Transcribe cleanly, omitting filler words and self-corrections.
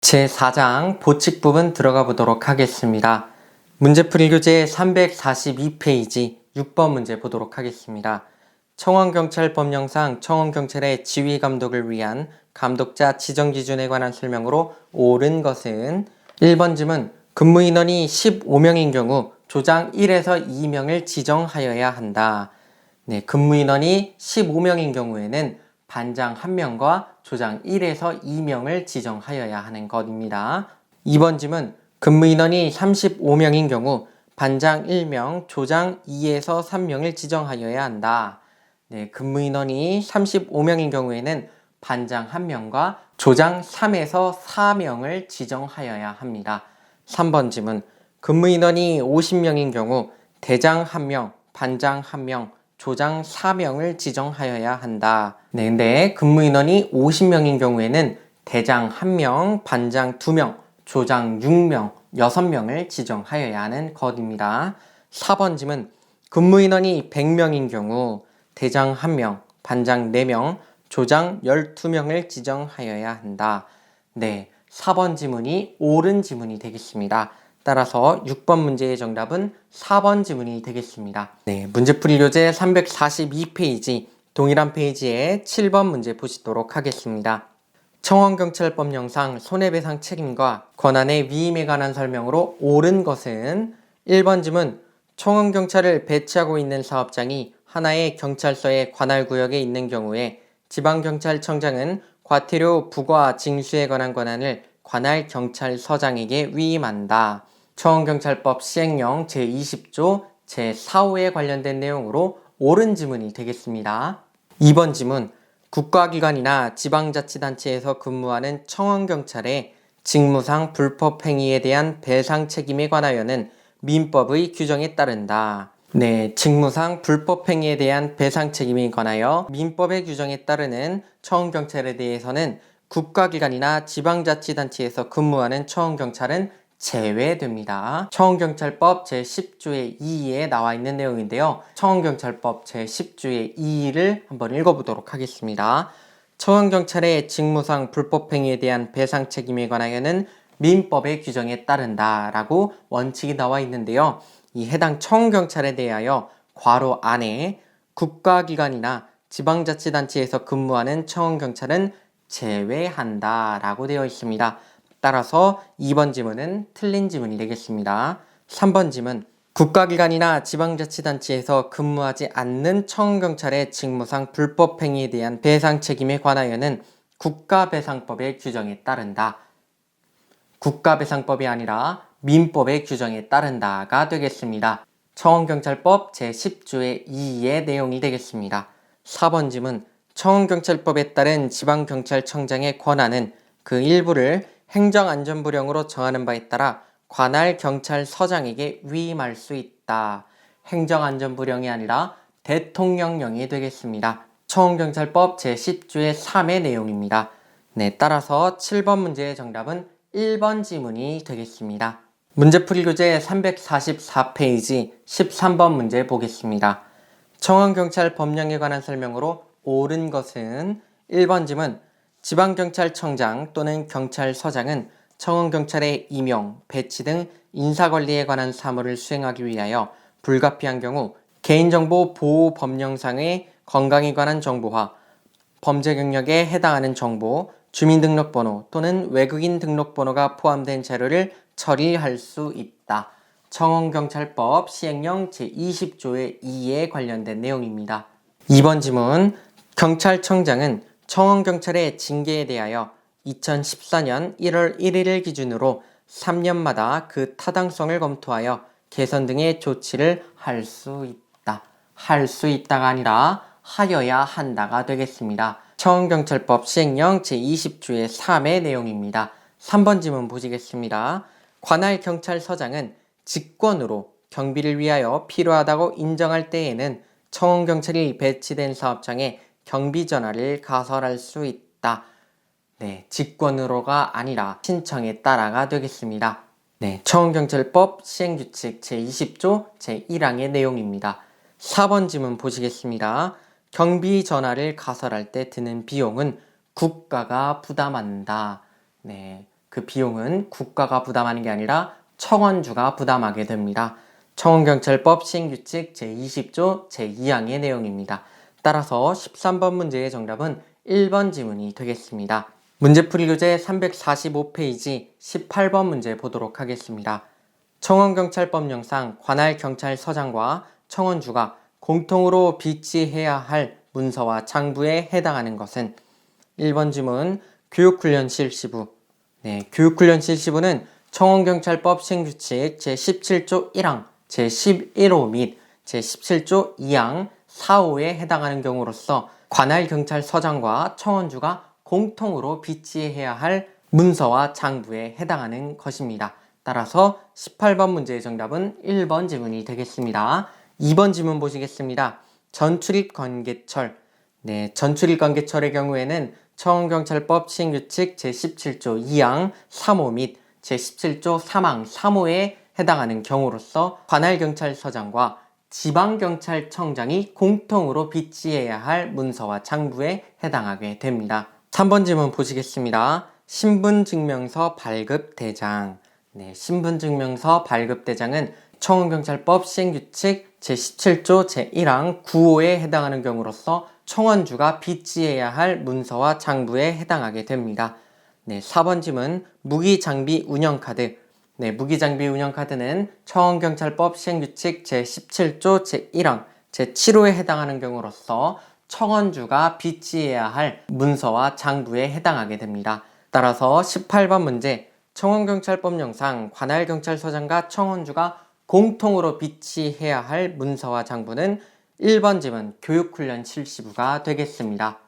제4장 보칙 부분 들어가 보도록 하겠습니다. 문제풀이 교재 342페이지 6번 문제 보도록 하겠습니다. 청원경찰법령상 청원경찰의 지휘감독을 위한 감독자 지정 기준에 관한 설명으로 옳은 것은 1번 질문 근무인원이 15명인 경우 조장 1에서 2명을 지정하여야 한다. 근무인원이 15명인 경우에는 반장 1명과 조장 1에서 2명을 지정하여야 하는 것입니다. 2번 질문 근무인원이 35명인 경우 반장 1명, 조장 2에서 3명을 지정하여야 한다. 근무인원이 35명인 경우에는 반장 1명과 조장 3에서 4명을 지정하여야 합니다. 3번 질문 근무인원이 50명인 경우 대장 1명, 반장 1명, 조장 4명을 지정하여야 한다. 근데 근무인원이 50명인 경우에는 대장 1명, 반장 2명, 조장 6명, 6명을 지정하여야 하는 것입니다. 4번 질문 근무인원이 100명인 경우 대장 1명, 반장 4명, 조장 12명을 지정하여야 한다. 4번 지문이 옳은 지문이 되겠습니다. 따라서 6번 문제의 정답은 4번 지문이 되겠습니다. 문제풀이 교재 342페이지 동일한 페이지에 7번 문제 보시도록 하겠습니다. 청원경찰법령상 손해배상 책임과 권한의 위임에 관한 설명으로 옳은 것은 1번 질문 청원경찰을 배치하고 있는 사업장이 하나의 경찰서의 관할구역에 있는 경우에 지방경찰청장은 과태료 부과 징수에 관한 권한을 관할경찰서장에게 위임한다. 청원경찰법 시행령 제20조 제4호에 관련된 내용으로 옳은 지문이 되겠습니다. 2번 지문 국가기관이나 지방자치단체에서 근무하는 청원경찰의 직무상 불법행위에 대한 배상 책임에 관하여는 민법의 규정에 따른다. 직무상 불법행위에 대한 배상 책임에 관하여 민법의 규정에 따르는 청원경찰에 대해서는 국가기관이나 지방자치단체에서 근무하는 청원경찰은 제외됩니다. 청원경찰법 제10조의 2에 나와 있는 내용인데요. 청원경찰법 제10조의 2를 한번 읽어보도록 하겠습니다. 청원경찰의 직무상 불법행위에 대한 배상 책임에 관하여는 민법의 규정에 따른다 라고 원칙이 나와 있는데요. 이 해당 청원경찰에 대하여 괄호 안에 국가기관이나 지방자치단체에서 근무하는 청원경찰은 제외한다 라고 되어 있습니다. 따라서 2번 지문은 틀린 지문이 되겠습니다. 3번 지문 국가기관이나 지방자치단체에서 근무하지 않는 청원경찰의 직무상 불법행위에 대한 배상 책임에 관하여는 국가배상법의 규정에 따른다. 국가배상법이 아니라 민법의 규정에 따른다가 되겠습니다. 청원경찰법 제10조의 2의 내용이 되겠습니다. 4번 질문 청원경찰법에 따른 지방경찰청장의 권한은 그 일부를 행정안전부령으로 정하는 바에 따라 관할경찰서장에게 위임할 수 있다. 행정안전부령이 아니라 대통령령이 되겠습니다. 청원경찰법 제10조의 3의 내용입니다. 따라서 7번 문제의 정답은 1번 지문이 되겠습니다. 문제풀이 교재 344페이지 13번 문제 보겠습니다. 청원경찰 법령에 관한 설명으로 옳은 것은 1번 지문 지방경찰청장 또는 경찰서장은 청원경찰의 임용, 배치 등 인사관리에 관한 사무를 수행하기 위하여 불가피한 경우 개인정보 보호 법령상의 건강에 관한 정보와 범죄 경력에 해당하는 정보, 주민등록번호 또는 외국인 등록번호가 포함된 자료를 처리할 수 있다. 청원경찰법 시행령 제20조의 2에 관련된 내용입니다. 2번 지문 경찰청장은 청원경찰의 징계에 대하여 2014년 1월 1일을 기준으로 3년마다 그 타당성을 검토하여 개선 등의 조치를 할 수 있다. 할 수 있다가 아니라 하여야 한다가 되겠습니다. 청원경찰법 시행령 제20조의 3의 내용입니다. 3번 지문 보시겠습니다. 관할경찰서장은 직권으로 경비를 위하여 필요하다고 인정할 때에는 청원경찰이 배치된 사업장에 경비전화를 가설할 수 있다. 직권으로가 아니라 신청에 따라가 되겠습니다. 청원경찰법 시행규칙 제20조 제1항의 내용입니다. 4번 지문 보시겠습니다. 경비전화를 가설할 때 드는 비용은 국가가 부담한다. 그 비용은 국가가 부담하는 게 아니라 청원주가 부담하게 됩니다. 청원경찰법 시행규칙 제20조 제2항의 내용입니다. 따라서 13번 문제의 정답은 1번 지문이 되겠습니다. 문제풀이 교재 345페이지 18번 문제 보도록 하겠습니다. 청원경찰법령상 관할 경찰서장과 청원주가 공통으로 비치해야 할 문서와 장부에 해당하는 것은 1번 지문 교육훈련 실시부. 교육훈련 실시부는 청원경찰법 시행규칙 제17조 1항, 제11호 및 제17조 2항, 4호에 해당하는 경우로서 관할 경찰서장과 청원주가 공통으로 비치해야 할 문서와 장부에 해당하는 것입니다. 따라서 18번 문제의 정답은 1번 지문이 되겠습니다. 2번 지문 보시겠습니다. 전출입 관계철. 전출입 관계철의 경우에는 청원경찰법 시행규칙 제17조 2항 3호 및 제17조 3항 3호에 해당하는 경우로서 관할경찰서장과 지방경찰청장이 공통으로 비치해야 할 문서와 장부에 해당하게 됩니다. 3번 질문 보시겠습니다. 신분증명서 발급대장. 신분증명서 발급대장은 청원경찰법 시행규칙 제17조 제1항 9호에 해당하는 경우로서 청원주가 비치해야 할 문서와 장부에 해당하게 됩니다. 4번 질문 무기장비 운영카드. 무기장비 운영카드는 청원경찰법 시행규칙 제17조 제1항 제7호에 해당하는 경우로서 청원주가 비치해야 할 문서와 장부에 해당하게 됩니다. 따라서 18번 문제 청원경찰법령상 관할경찰서장과 청원주가 공통으로 비치해야 할 문서와 장부는 1번 지문 교육훈련 실시부가 되겠습니다.